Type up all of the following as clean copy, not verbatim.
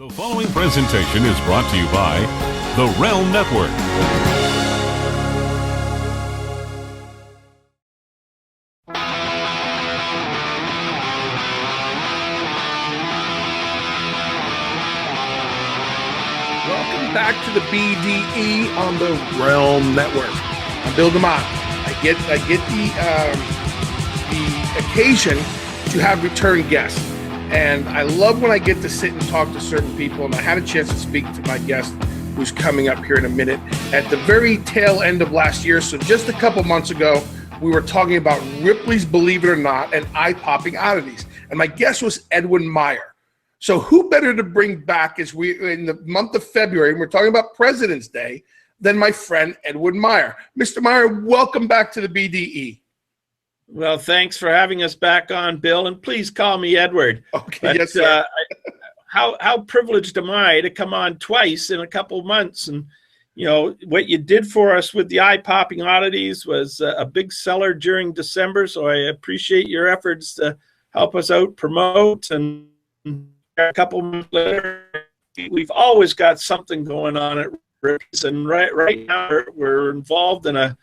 The following presentation is brought to you by the Realm Network. Welcome back to the BDE on the Realm Network. I'm Bill DeMott. I get the occasion to have return guests. And I love when I get to sit and talk to certain people. And I had a chance to speak to my guest who's coming up here in a minute at the very tail end of last year. So just a couple months ago, we were talking about Ripley's Believe It or Not and eye-popping oddities. And my guest was Edward Meyer. So who better to bring back as we in the month of February, and we're talking about President's Day, than my friend Edward Meyer. Mr. Meyer, welcome back to the BDE. Well, thanks for having us back on, Bill, and please call me Edward. Okay, but, yes, sir. How privileged am I to come on twice in a couple of months? And, you know, what you did for us with the eye-popping oddities was a big seller during December, so I appreciate your efforts to help us out, promote, and a couple of months later, we've always got something going on at Ripleys, and right now we're involved in a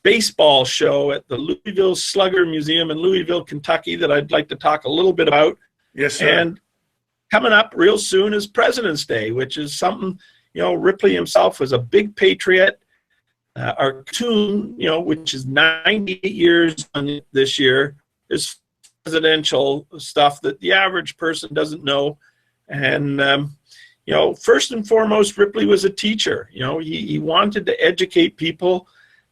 baseball show at the Louisville Slugger Museum in Louisville, Kentucky that I'd like to talk a little bit about. Yes, sir. And coming up real soon is President's Day, which is something, you know, Ripley himself was a big patriot. Our cartoon, you know, which is 98 years on this year, is presidential stuff that the average person doesn't know. And, you know, first and foremost, Ripley was a teacher. You know, he wanted to educate people.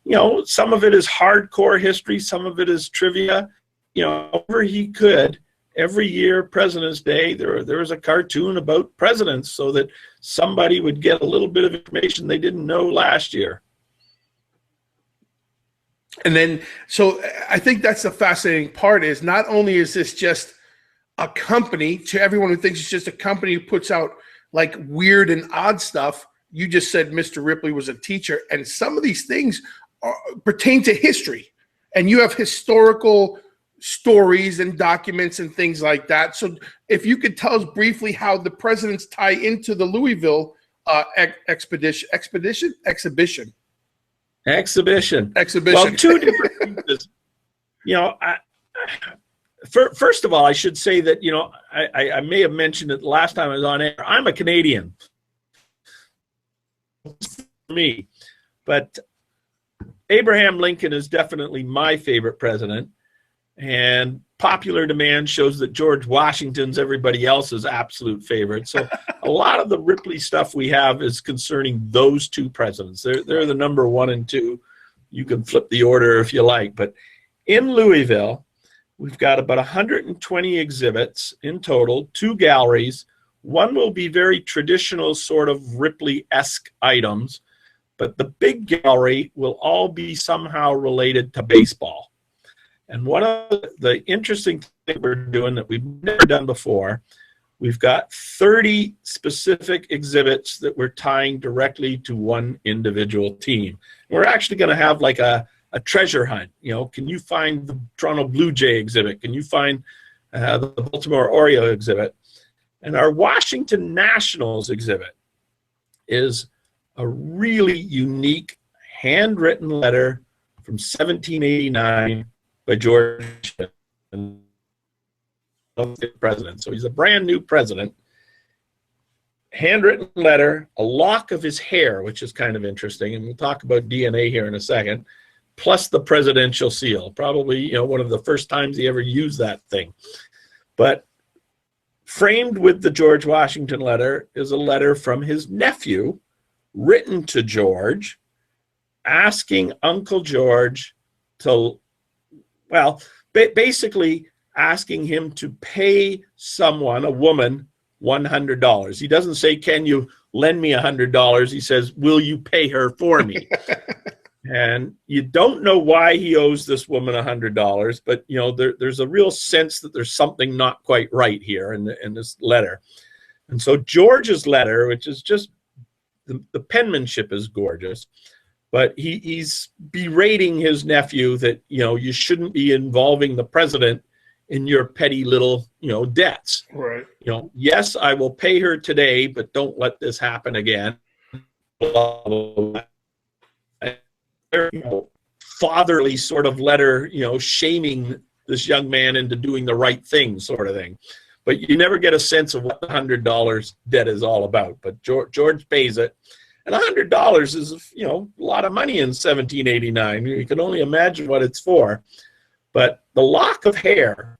You know, some of it is hardcore history, some of it is trivia. You know, wherever he could, every year, President's Day, there was a cartoon about presidents so that somebody would get a little bit of information they didn't know last year. And then, so I think that's the fascinating part is not only is this just a company, to everyone who thinks it's just a company who puts out like weird and odd stuff. You just said Mr. Ripley was a teacher, and some of these things pertain to history, and you have historical stories and documents and things like that. So if you could tell us briefly how the presidents tie into the Louisville exhibition. Well, two different pieces. You know, first of all, I should say that, you know, I may have mentioned it the last time I was on air. I'm a Canadian. For me, but Abraham Lincoln is definitely my favorite president, and popular demand shows that George Washington's everybody else's absolute favorite. So a lot of the Ripley stuff we have is concerning those two presidents. They're the number one and two. You can flip the order if you like. But in Louisville, we've got about 120 exhibits in total, 2 galleries. One will be very traditional sort of Ripley-esque items, but the big gallery will all be somehow related to baseball. And one of the interesting things we're doing that we've never done before, we've got 30 specific exhibits that we're tying directly to one individual team. We're actually going to have like a treasure hunt. You know, can you find the Toronto Blue Jay exhibit? Can you find the Baltimore Oriole exhibit? And our Washington Nationals exhibit is a really unique handwritten letter from 1789 by George Washington, the president. So he's a brand new president. Handwritten letter, a lock of his hair, which is kind of interesting, and we'll talk about DNA here in a second, plus the presidential seal. Probably, you know, one of the first times he ever used that thing. But framed with the George Washington letter is a letter from his nephew, written to George, asking Uncle George to, well, basically asking him to pay someone, a woman, $100. He doesn't say, can you lend me $100? He says, will you pay her for me? And you don't know why he owes this woman $100, but, you know, there's a real sense that there's something not quite right here in this letter. And so George's letter, which is just, the penmanship is gorgeous, but he's berating his nephew that, you know, you shouldn't be involving the president in your petty little, debts. Right. Yes, I will pay her today, but don't let this happen again. Fatherly sort of letter, shaming this young man into doing the right thing, sort of thing. But you never get a sense of what the $100 debt is all about. But George pays it. And $100 is, a lot of money in 1789. You can only imagine what it's for. But the lock of hair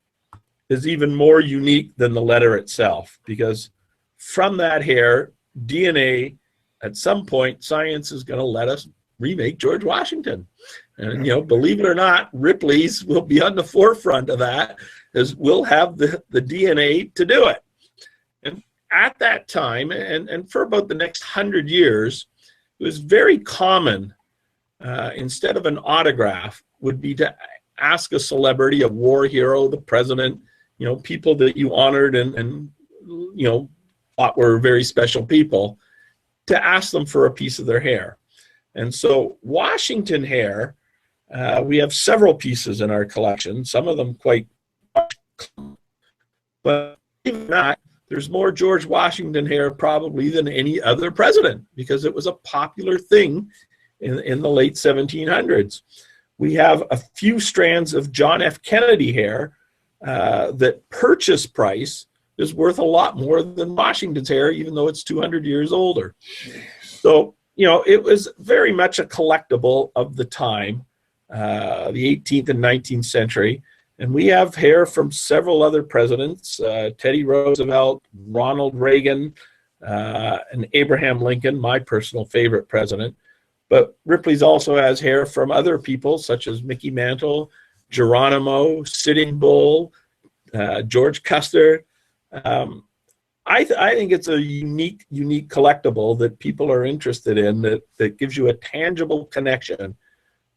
is even more unique than the letter itself, because from that hair, DNA, at some point, science is going to let us remake George Washington. And, believe it or not, Ripley's will be on the forefront of that, as we'll have the DNA to do it. And at that time, and for about the next 100 years, it was very common, instead of an autograph, would be to ask a celebrity, a war hero, the president, people that you honored and thought were very special people, to ask them for a piece of their hair. And so Washington hair, we have several pieces in our collection, some of them quite, but even not, there's more George Washington hair probably than any other president, because it was a popular thing in the late 1700s. We have a few strands of John F. Kennedy hair that purchase price is worth a lot more than Washington's hair, even though it's 200 years older. So, it was very much a collectible of the time, the 18th and 19th century. And we have hair from several other presidents, Teddy Roosevelt, Ronald Reagan, and Abraham Lincoln, my personal favorite president. But Ripley's also has hair from other people, such as Mickey Mantle, Geronimo, Sitting Bull, George Custer. I think it's a unique collectible that people are interested in, that gives you a tangible connection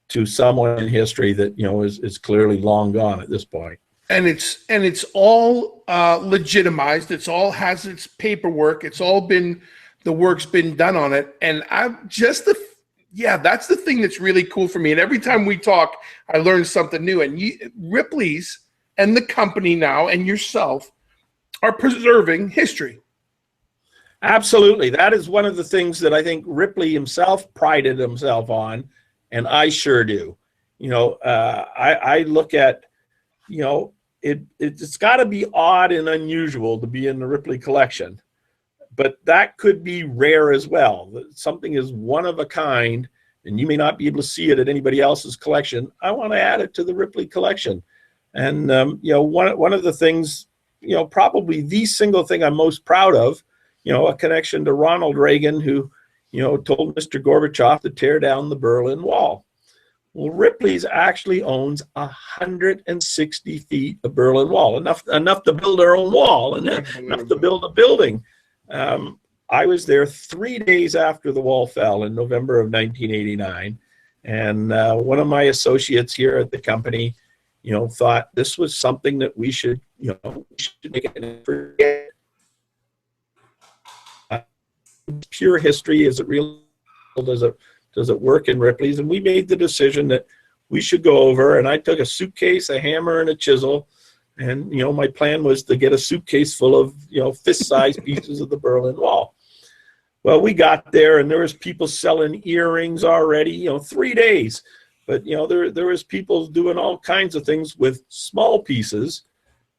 to someone in history that is clearly long gone at this point. And it's all legitimized. It's all has its paperwork. It's all been, the work's been done on it. And that's the thing that's really cool for me. And every time we talk, I learn something new. And Ripley's and the company now and yourself are preserving history. Absolutely. That is one of the things that I think Ripley himself prided himself on, and I sure do. I look at, it's got to be odd and unusual to be in the Ripley collection, but that could be rare as well. Something is one of a kind, and you may not be able to see it at anybody else's collection. I want to add it to the Ripley collection. And, one of the things, probably the single thing I'm most proud of, a connection to Ronald Reagan, who, told Mr. Gorbachev to tear down the Berlin Wall. Well, Ripley's actually owns 160 feet of Berlin Wall, enough to build our own wall and enough to build a building. I was there 3 days after the wall fell in November of 1989. And one of my associates here at the company, thought this was something that we should make an effort. Pure history, is it real? Does it work in Ripley's? And we made the decision that we should go over, and I took a suitcase, a hammer, and a chisel. And, my plan was to get a suitcase full of, fist-sized pieces of the Berlin Wall. Well, we got there, and there was people selling earrings already, 3 days. But, there was people doing all kinds of things with small pieces.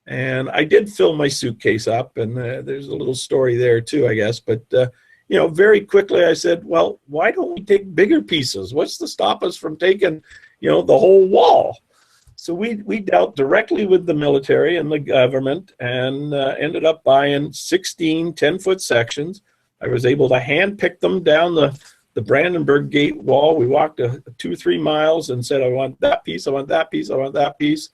And I did fill my suitcase up, and there's a little story there too, I guess. But, very quickly I said, well, why don't we take bigger pieces? What's to stop us from taking, the whole wall? So we dealt directly with the military and the government, and ended up buying 16 10-foot sections. I was able to hand-pick them down the Brandenburg Gate wall. We walked 2 or 3 miles and said, I want that piece, I want that piece, I want that piece.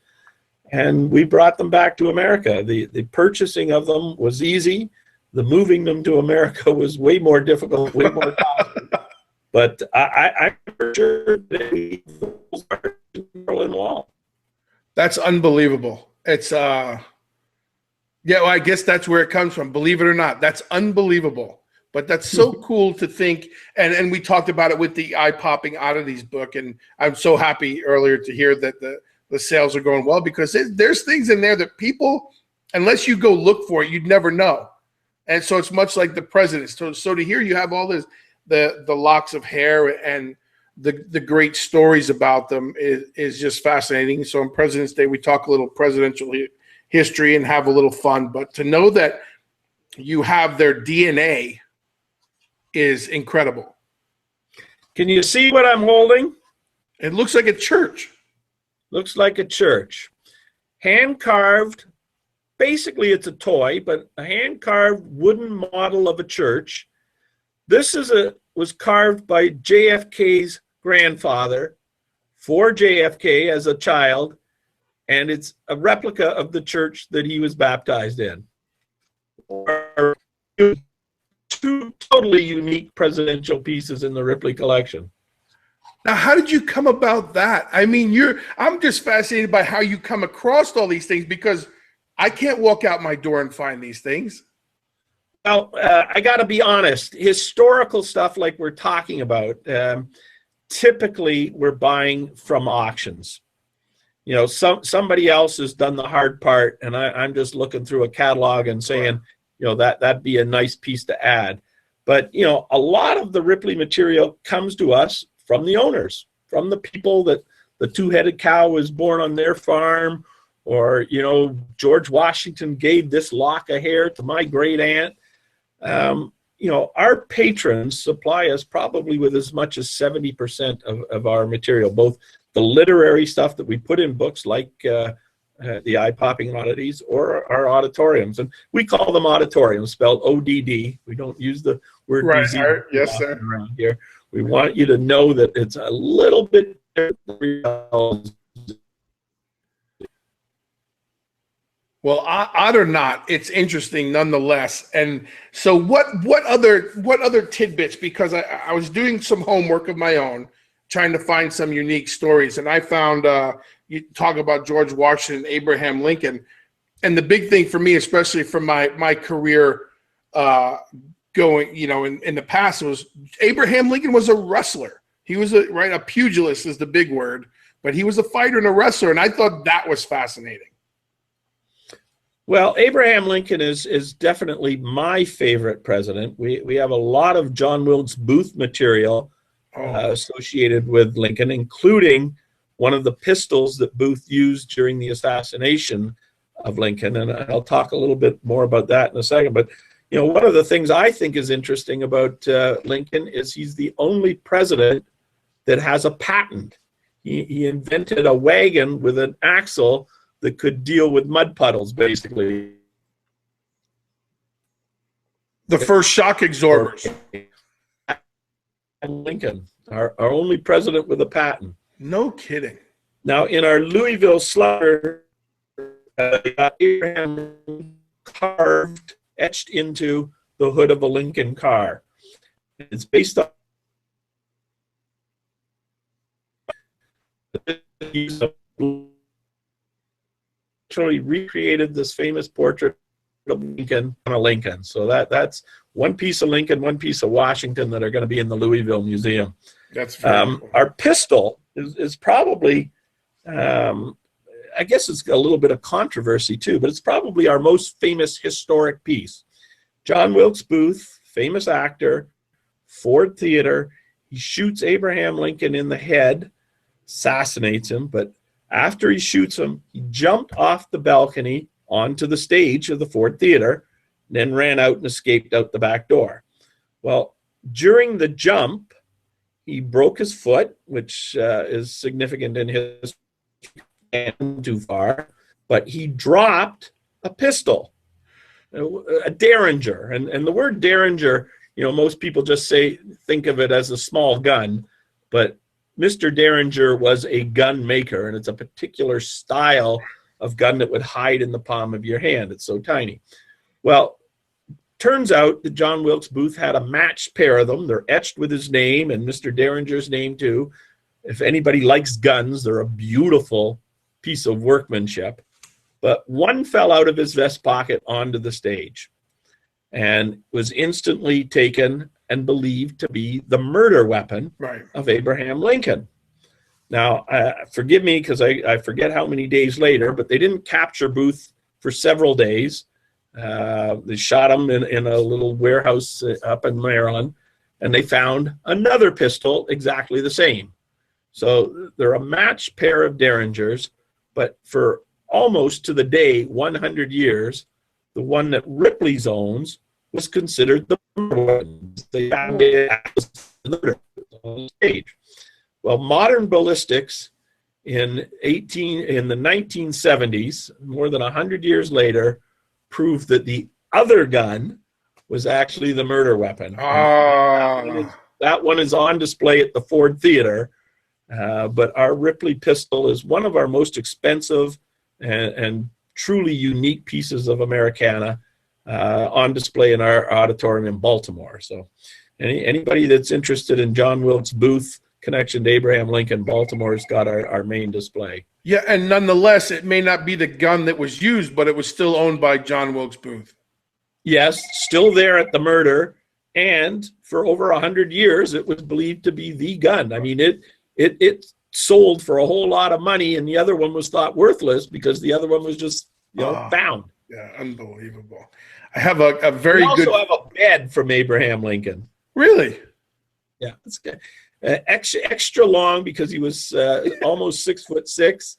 And we brought them back to America. The purchasing of them was easy. The moving them to America was way more difficult, way more costly. But I'm sure they Berlin Wall. That's unbelievable. It's I guess that's where it comes from. Believe it or not, that's unbelievable. But that's so cool to think. And we talked about it with the eye-popping Oddities book. And I'm so happy earlier to hear that the sales are going well, because there's things in there that people, unless you go look for it, you'd never know. And so it's much like the president. So to hear you have all this, the locks of hair and the great stories about them is just fascinating. So on President's Day, we talk a little presidential history and have a little fun. But to know that you have their DNA is incredible. Can you see what I'm holding? It looks like a church. Looks like a church. Hand carved. Basically, it's a toy, but a hand carved wooden model of a church. This was carved by JFK's grandfather for JFK as a child, and it's a replica of the church that he was baptized in. Two totally unique presidential pieces in the Ripley collection. Now, how did you come about that? I mean, I'm just fascinated by how you come across all these things, because I can't walk out my door and find these things. Well, I got to be honest. Historical stuff like we're talking about, typically we're buying from auctions. You know, somebody else has done the hard part, and I'm just looking through a catalog and saying, you know, that'd be a nice piece to add. But, you know, a lot of the Ripley material comes to us from the owners, from the people that the two-headed cow was born on their farm, or, you know, George Washington gave this lock of hair to my great aunt. You know, our patrons supply us probably with as much as 70% of our material, both the literary stuff that we put in books like the eye-popping oddities, or our auditoriums. And we call them auditoriums, spelled O-D-D. We don't use the word right. Yes, sir. around here. We want you to know that it's a little bit different. Well, odd or not, it's interesting nonetheless. And so what other tidbits, because I was doing some homework of my own, trying to find some unique stories, and I found you talk about George Washington, Abraham Lincoln, and the big thing for me, especially from my career going, you know, in the past, was Abraham Lincoln was a wrestler. He was a pugilist is the big word, but he was a fighter and a wrestler, and I thought that was fascinating. Well, Abraham Lincoln is definitely my favorite president. We have a lot of John Wilkes Booth material associated with Lincoln, including one of the pistols that Booth used during the assassination of Lincoln. And I'll talk a little bit more about that in a second. But, you know, one of the things I think is interesting about Lincoln is he's the only president that has a patent. He invented a wagon with an axle that could deal with mud puddles, basically. The first shock absorbers. Lincoln, our only president with a patent. No kidding. Now, in our Louisville slaughter, Abraham carved, etched into the hood of a Lincoln car. It's based on actually recreated this famous portrait of Lincoln on a Lincoln. So that's one piece of Lincoln, one piece of Washington that are going to be in the Louisville Museum. That's cool. Our pistol is probably, I guess it's a little bit of controversy too, but it's probably our most famous historic piece. John Wilkes Booth, famous actor, Ford Theater. He shoots Abraham Lincoln in the head, assassinates him, but after he shoots him, he jumped off the balcony onto the stage of the Ford Theater, then ran out and escaped out the back door. Well, during the jump, he broke his foot, which is significant in his and too far, but he dropped a pistol, a Derringer. And the word Derringer, you know, most people just think of it as a small gun, but Mr. Derringer was a gun maker, and it's a particular style of gun that would hide in the palm of your hand. It's so tiny. Well, turns out that John Wilkes Booth had a matched pair of them. They're etched with his name and Mr. Derringer's name too. If anybody likes guns, they're a beautiful piece of workmanship. But one fell out of his vest pocket onto the stage and was instantly taken and believed to be the murder weapon of Abraham Lincoln. Now, forgive me because I forget how many days later, but they didn't capture Booth for several days. They shot him in a little warehouse up in Maryland, and they found another pistol exactly the same. So they're a matched pair of Derringers, but for almost to the day, 100 years, the one that Ripley's owns was considered the murder weapon. They found it on the stage. Well, modern ballistics in the 1970s, more than 100 years later, proved that the other gun was actually the murder weapon. That one is on display at the Ford Theater, but our Ripley pistol is one of our most expensive and truly unique pieces of Americana on display in our auditorium in Baltimore. So anybody that's interested in John Wilkes Booth connection to Abraham Lincoln, Baltimore's got our main display. Yeah, and nonetheless, it may not be the gun that was used, but it was still owned by John Wilkes Booth. Yes, still there at the murder, and for over 100 years, it was believed to be the gun. I mean, it sold for a whole lot of money, and the other one was thought worthless because the other one was just found. Yeah, unbelievable. I have a very good. We also have a bed from Abraham Lincoln. Really? Yeah, it's good. Extra long because he was almost 6'6".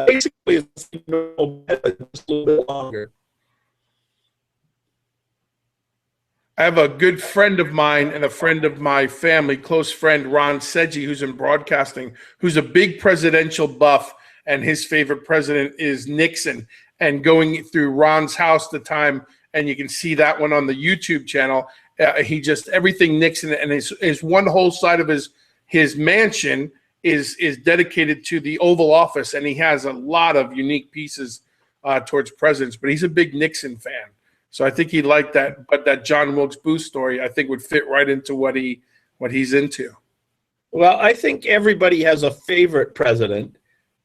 Basically, it's a normal bed, but just a little bit longer. I have a good friend of mine and a friend of my family, close friend, Ron Sedgy, who's in broadcasting, who's a big presidential buff, and his favorite president is Nixon. And going through Ron's house at the time, and you can see that one on the YouTube channel, he just, everything Nixon, and his one whole side of his mansion is dedicated to the Oval Office, and he has a lot of unique pieces towards presidents, but he's a big Nixon fan. So I think he liked that, but that John Wilkes Booth story, I think, would fit right into what he's into. Well, I think everybody has a favorite president,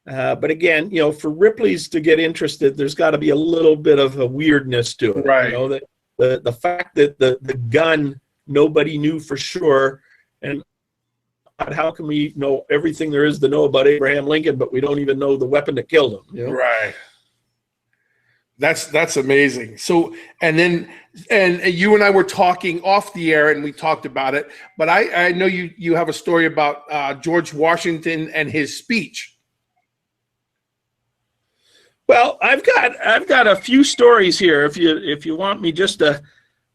but again, for Ripley's to get interested, there's got to be a little bit of a weirdness to it. Right. The fact that the gun nobody knew for sure, and how can we know everything there is to know about Abraham Lincoln, but we don't even know the weapon that killed him? Right. That's amazing. So, and you and I were talking off the air, and we talked about it. But I know you have a story about George Washington and his speech. Well, I've got a few stories here. If you want me just to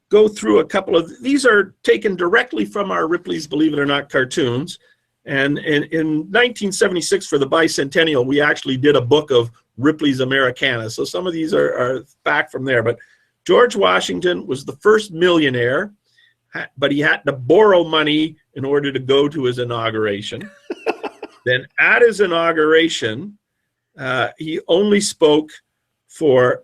go through a couple of these, are taken directly from our Ripley's Believe It or Not cartoons. And in 1976 for the bicentennial, we actually did a book of Ripley's Americana. So some of these are back from there. But George Washington was the first millionaire, but he had to borrow money in order to go to his inauguration. Then at his inauguration, he only spoke for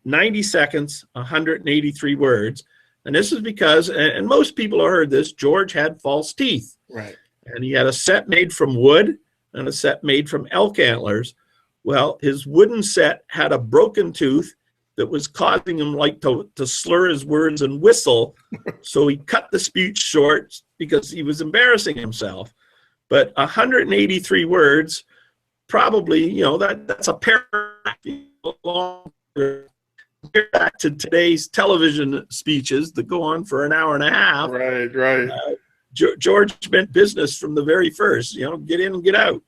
90 seconds, 183 words. And this is because, and most people have heard this, George had false teeth. Right. And he had a set made from wood and a set made from elk antlers. Well, his wooden set had a broken tooth that was causing him to slur his words and whistle. So he cut the speech short because he was embarrassing himself. But 183 words, probably, that's a paragraph longer. Back to today's television speeches that go on for an hour and a half. Right. George meant business from the very first, get in and get out.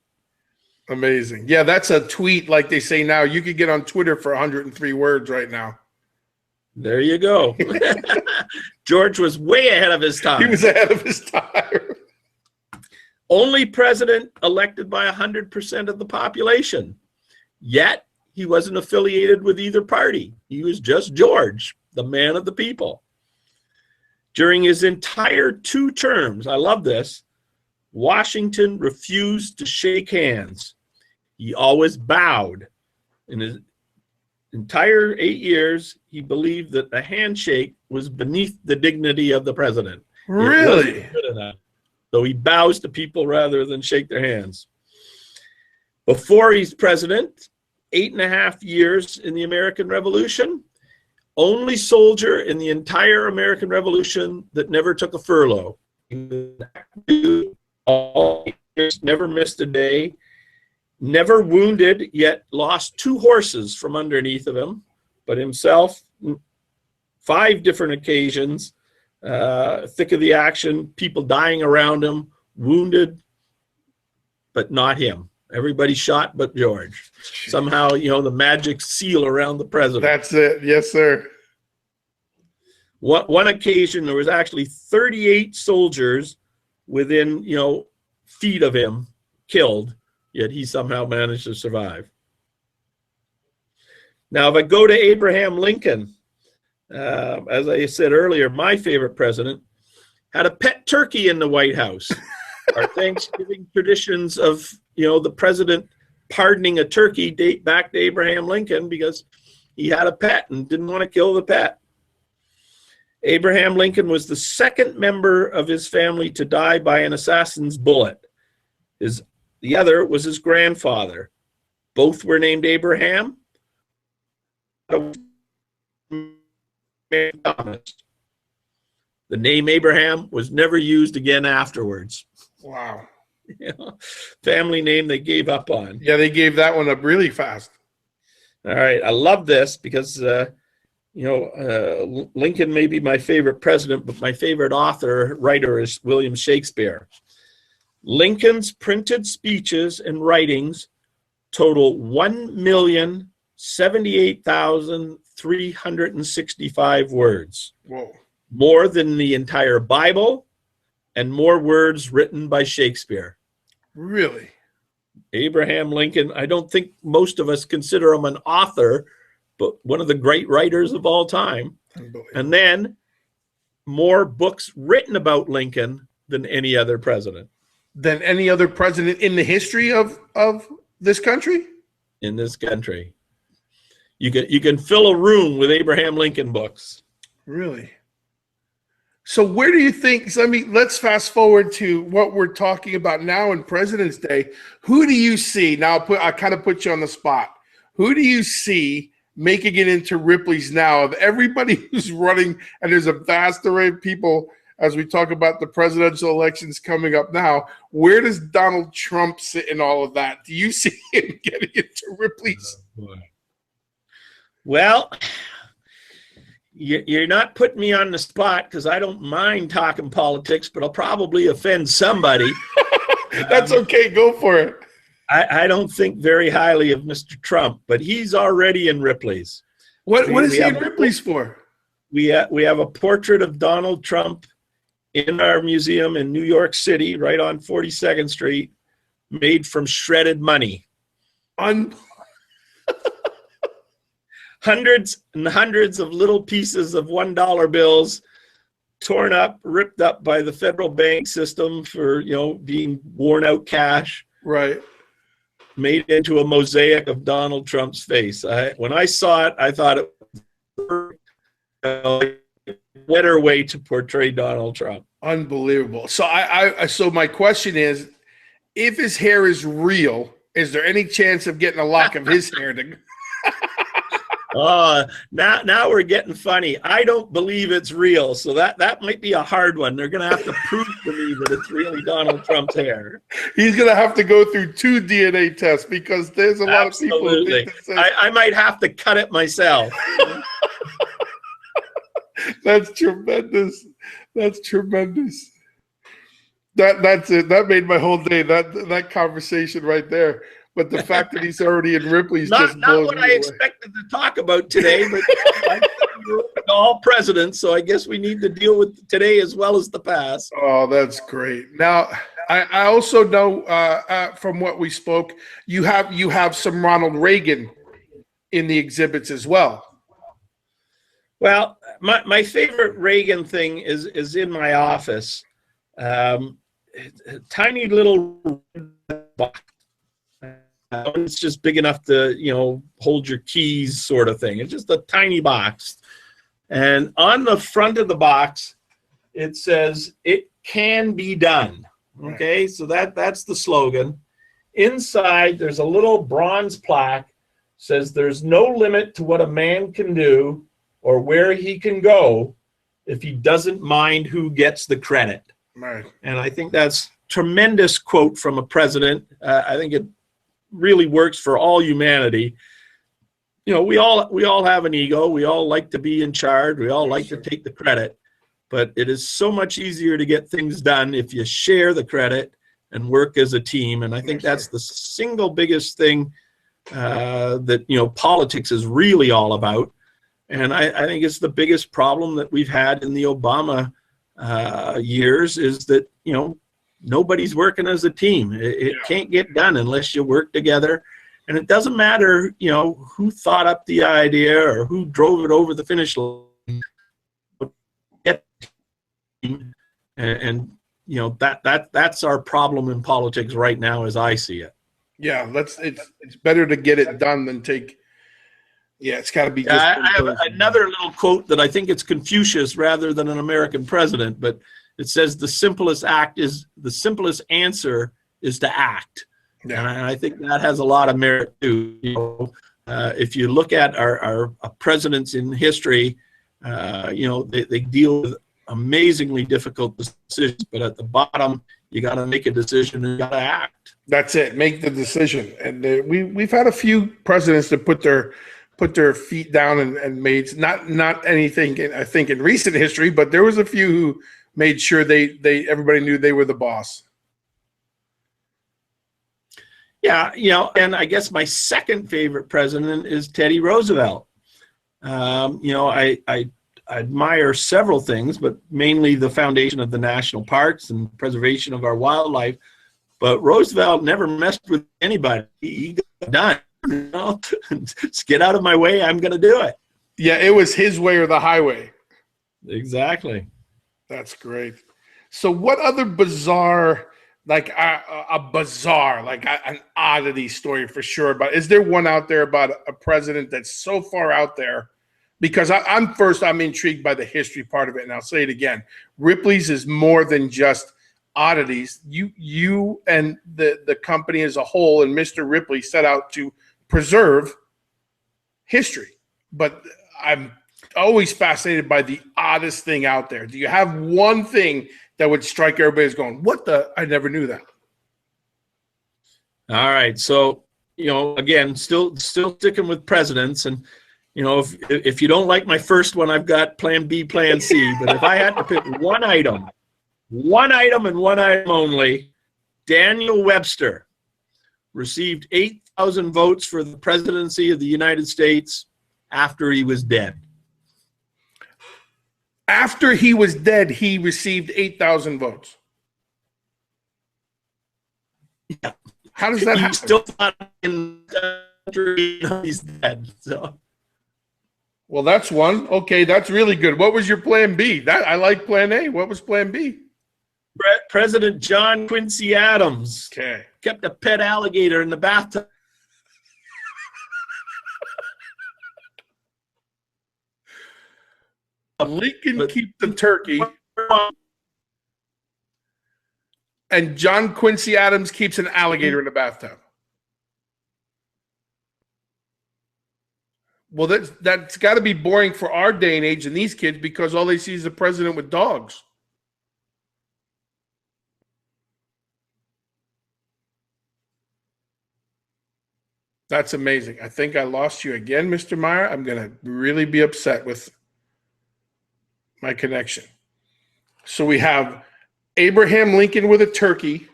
Amazing. Yeah, that's a tweet like they say now. You could get on Twitter for 103 words right now. There you go. George was way ahead of his time. He was ahead of his time. Only president elected by 100% of the population. Yet, he wasn't affiliated with either party. He was just George, the man of the people. During his entire 2 terms, I love this, Washington refused to shake hands. He always bowed. In his entire 8 years, he believed that a handshake was beneath the dignity of the president. Really? So he bows to people rather than shake their hands. Before he's president, 8.5 years in the American Revolution, only soldier in the entire American Revolution that never took a furlough. All never missed a day, never wounded, yet lost 2 horses from underneath of him, but himself, 5 different occasions, thick of the action, people dying around him, wounded, but not him. Everybody shot but George. Somehow, the magic seal around the president. That's it. Yes, sir. One occasion, there was actually 38 soldiers within, feet of him killed, yet he somehow managed to survive. Now, if I go to Abraham Lincoln, as I said earlier, my favorite president had a pet turkey in the White House. Our Thanksgiving traditions of, the president pardoning a turkey date back to Abraham Lincoln because he had a pet and didn't want to kill the pet. Abraham Lincoln was the 2nd member of his family to die by an assassin's bullet. The other was his grandfather. Both were named Abraham. The name Abraham was never used again afterwards. Wow. Family name they gave up on. Yeah, they gave that one up really fast. All right, I love this because Lincoln may be my favorite president, but my favorite writer is William Shakespeare. Lincoln's printed speeches and writings total 1,078,365 words. Whoa. More than the entire Bible and more words written by Shakespeare. Really? Abraham Lincoln, I don't think most of us consider him an author, but one of the great writers of all time. And then more books written about Lincoln than any other president. Than any other president in the history of this country? In this country. You can fill a room with Abraham Lincoln books. Really? So where do you think, let's fast forward to what we're talking about now in President's Day. Who do you see, now I kind of put you on the spot. Who do you see making it into Ripley's now of everybody who's running, and there's a vast array of people as we talk about the presidential elections coming up now. Where does Donald Trump sit in all of that? Do you see him getting into Ripley's? Oh, boy. Well, you're not putting me on the spot because I don't mind talking politics, but I'll probably offend somebody. That's okay. Go for it. I don't think very highly of Mr. Trump, but he's already in Ripley's. What is he in Ripley's for? We have a portrait of Donald Trump in our museum in New York City, right on 42nd Street, made from shredded money. Hundreds and hundreds of little pieces of $1 bills torn up, ripped up by the federal bank system for, being worn out cash. Right. Made into a mosaic of Donald Trump's face. When I saw it, I thought it was a better way to portray Donald Trump. Unbelievable. So so my question is, if his hair is real, is there any chance of getting a lock of his hair to now we're getting funny. I don't believe it's real, so that might be a hard one. They're going to have to prove to me that it's really Donald Trump's hair. He's going to have to go through 2 DNA tests because there's a lot of people who think I might have to cut it myself. That's tremendous. That's tremendous. That's it. That made my whole day. That conversation right there. But the fact that he's already in Ripley's just blows not me what away. I expected to talk about today, but we're all presidents, so I guess we need to deal with today as well as the past. Oh, that's great. Now, I also know from what we spoke, you have some Ronald Reagan in the exhibits as well. Well, my favorite Reagan thing is in my office. A tiny little box. It's just big enough to, hold your keys sort of thing. It's just a tiny box. And on the front of the box, it says, "It can be done." Okay, so that's the slogan. Inside, there's a little bronze plaque, says there's no limit to what a man can do or where he can go if he doesn't mind who gets the credit. Right. And I think that's tremendous quote from a president. I think it really works for all humanity. You know, we all have an ego. We all like to be in charge. We all like to take the credit. But it is so much easier to get things done if you share the credit and work as a team. And I think that's the single biggest thing that, you know, politics is really all about. And I think it's the biggest problem that we've had in the Obama years is that, you know, nobody's working as a team. It can't get done unless you work together. And it doesn't matter, you know, who thought up the idea or who drove it over the finish line. And you know, that's our problem in politics right now, as I see it. Yeah, it's better to get it done than take. Yeah, it's got to be. I have another little quote that I think it's Confucius rather than an American president, but it says the simplest answer is to act. Yeah. And I think that has a lot of merit too. You know, if you look at our presidents in history, you know, they deal with amazingly difficult decisions, but at the bottom, you got to make a decision and you got to act. That's it. Make the decision. And we've had a few presidents that put their feet down and made not anything. I think in recent history, but there was a few who made sure everybody knew they were the boss. Yeah, you know, and I guess my second favorite president is Teddy Roosevelt. You know, I admire several things, but mainly the foundation of the national parks and preservation of our wildlife. But Roosevelt never messed with anybody. He got done. You know, just get out of my way. I'm going to do it. Yeah, it was his way or the highway. Exactly. That's great. So, what other bizarre, like a bizarre, like an oddity story for sure? But is there one out there about a president that's so far out there? Because I'm intrigued by the history part of it, and I'll say it again. Ripley's is more than just oddities. You and the company as a whole and Mr. Ripley set out to preserve history. But I'm always fascinated by the oddest thing out there. Do you have one thing that would strike everybody as going, what the? I never knew that. All right. So, you know, again, still sticking with presidents. And, you know, if you don't like my first one, I've got plan B, plan C. But if I had to pick one item and one item only, Daniel Webster received 8,000 votes for the presidency of the United States after he was dead. After he was dead, he received 8,000 votes. Yeah. How does that happen? Still not in the country, he's dead. So. Well, that's one. Okay, that's really good. What was your plan B? I like plan A. What was plan B? President John Quincy Adams kept a pet alligator in the bathtub. Lincoln keeps the turkey, and John Quincy Adams keeps an alligator in the bathtub. Well, that's got to be boring for our day and age and these kids because all they see is the president with dogs. That's amazing. I think I lost you again, Mr. Meyer. I'm going to really be upset with my connection. So we have Abraham Lincoln with a turkey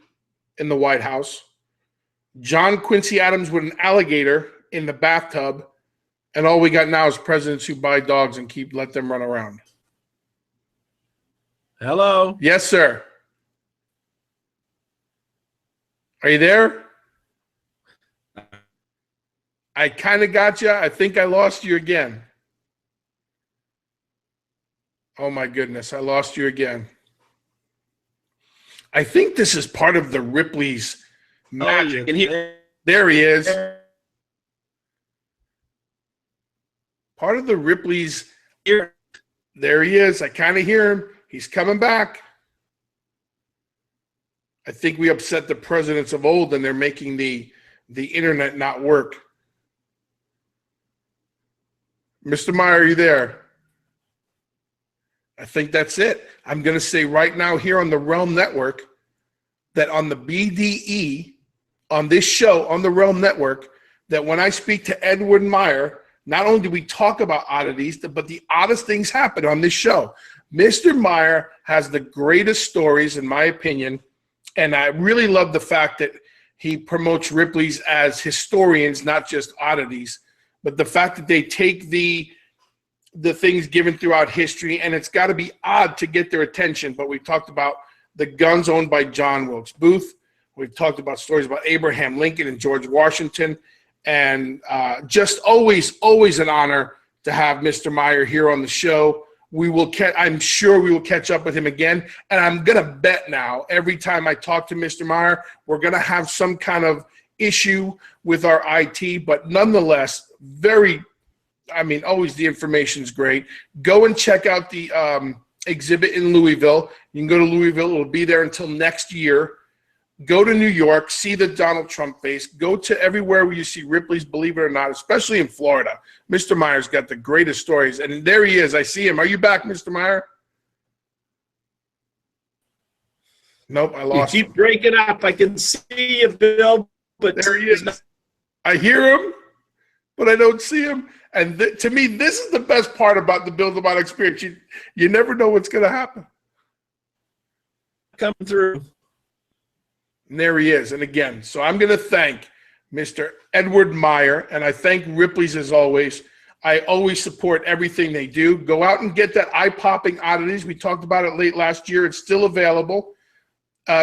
in the White House, John Quincy Adams with an alligator in the bathtub, and all we got now is presidents who buy dogs and let them run around. Hello. Yes, sir. Are you there? I kind of got you. I think I lost you again. Oh, my goodness. I lost you again. I think this is part of the Ripleys magic. There he is. Part of the Ripleys. There he is. I kind of hear him. He's coming back. I think we upset the presidents of old, and they're making the internet not work. Mr. Meyer, are you there? I think that's it. I'm going to say right now here on the Realm Network that on the BDE, on this show, on the Realm Network, that when I speak to Edward Meyer, not only do we talk about oddities, but the oddest things happen on this show. Mr. Meyer has the greatest stories, in my opinion, and I really love the fact that he promotes Ripleys as historians, not just oddities, but the fact that they take the things given throughout history, and it's got to be odd to get their attention. But we talked about the guns owned by John Wilkes Booth. We've talked about stories about Abraham Lincoln and George Washington, and just always an honor to have Mr. Meyer here on the show. I'm sure we will catch up with him again, and I'm going to bet now every time I talk to Mr. Meyer, we're going to have some kind of issue with our IT, but nonetheless, always the information's great. Go and check out the exhibit in Louisville. You can go to Louisville. It'll be there until next year. Go to New York, see the Donald Trump face. Go to everywhere where you see Ripley's, believe it or not, especially in Florida. Mr. Meyer's got the greatest stories. And there he is. I see him. Are you back, Mr. Meyer? Nope, I lost him. You keep breaking up. I can see you, Bill. But there he is. I hear him, but I don't see him. And to me, this is the best part about the Bill DeMott experience. You never know what's going to happen. Come through. And there he is. And again, so I'm going to thank Mr. Edward Meyer, and I thank Ripley's as always. I always support everything they do. Go out and get that eye-popping Oddities. We talked about it late last year. It's still available.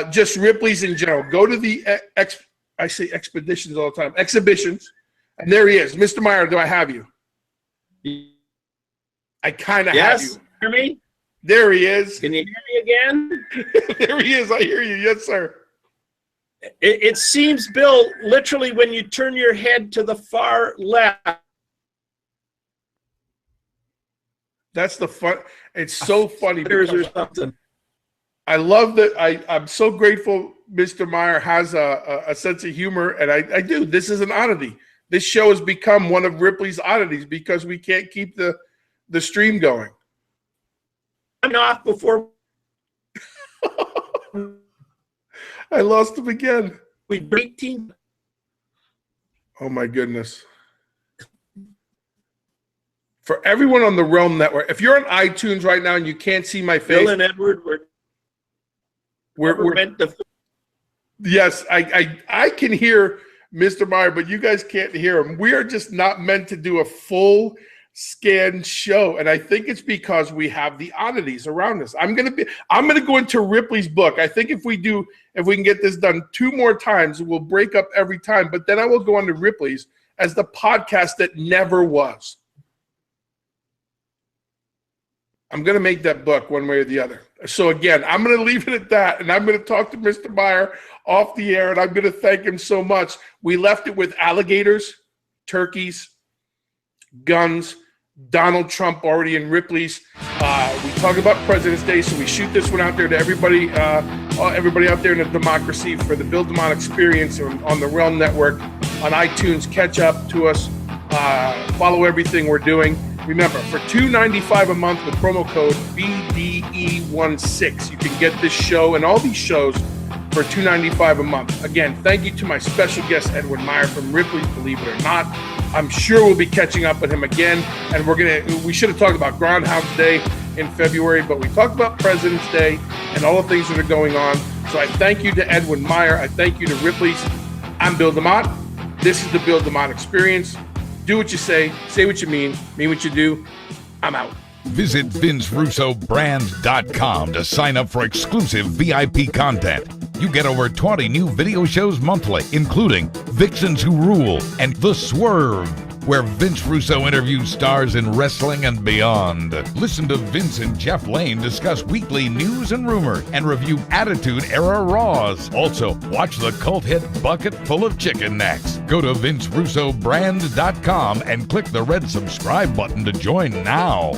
Just Ripley's in general. Go to the, I say expeditions all the time, exhibitions. And there he is. Mr. Meyer, do I have you? I kind of have you. Hear me? There he is. Can you hear me again? There he is. I hear you. Yes, sir. It seems, Bill, literally when you turn your head to the far left. That's the fun. It's so funny. Or something. I love that. I'm so grateful Mr. Meyer has a sense of humor, and I do. This is an oddity. This show has become one of Ripley's oddities because we can't keep the stream going. I'm off before. I lost him again. We break team. Oh my goodness. For everyone on the Realm Network, if you're on iTunes right now and you can't see my face, Bill and Edward, we're meant to. Yes, I can hear Mr. Meyer, but you guys can't hear him. We are just not meant to do a full scan show, and I think it's because we have the oddities around us. I'm gonna go into Ripley's book. I think if we can get this done 2 more times, we'll break up every time. But then I will go on to Ripley's as the podcast that never was. I'm going to make that book one way or the other. So again, I'm going to leave it at that, and I'm going to talk to Mr. Meyer off the air, and I'm going to thank him so much. We left it with alligators, turkeys, guns, Donald Trump already in Ripley's. We talk about President's Day, so we shoot this one out there to everybody out there in the democracy for the Bill DeMott experience on the Realm Network, on iTunes. Catch up to us. Follow everything we're doing. Remember, for $2.95 a month with promo code BDE16, you can get this show and all these shows for $2.95 a month. Again, thank you to my special guest, Edward Meyer from Ripley's, believe it or not. I'm sure we'll be catching up with him again, and we should have talked about Groundhog's Day in February, but we talked about President's Day and all the things that are going on. So I thank you to Edward Meyer. I thank you to Ripley's. I'm Bill DeMott. This is the Bill DeMott Experience. Do what you say what you mean what you do. I'm out. Visit VinceRussoBrand.com to sign up for exclusive VIP content. You get over 20 new video shows monthly, including Vixens Who Rule and The Swerve, where Vince Russo interviews stars in wrestling and beyond. Listen to Vince and Jeff Lane discuss weekly news and rumor and review Attitude Era Raws. Also, watch the cult hit Bucket Full of Chicken next. Go to VinceRussoBrand.com and click the red subscribe button to join now.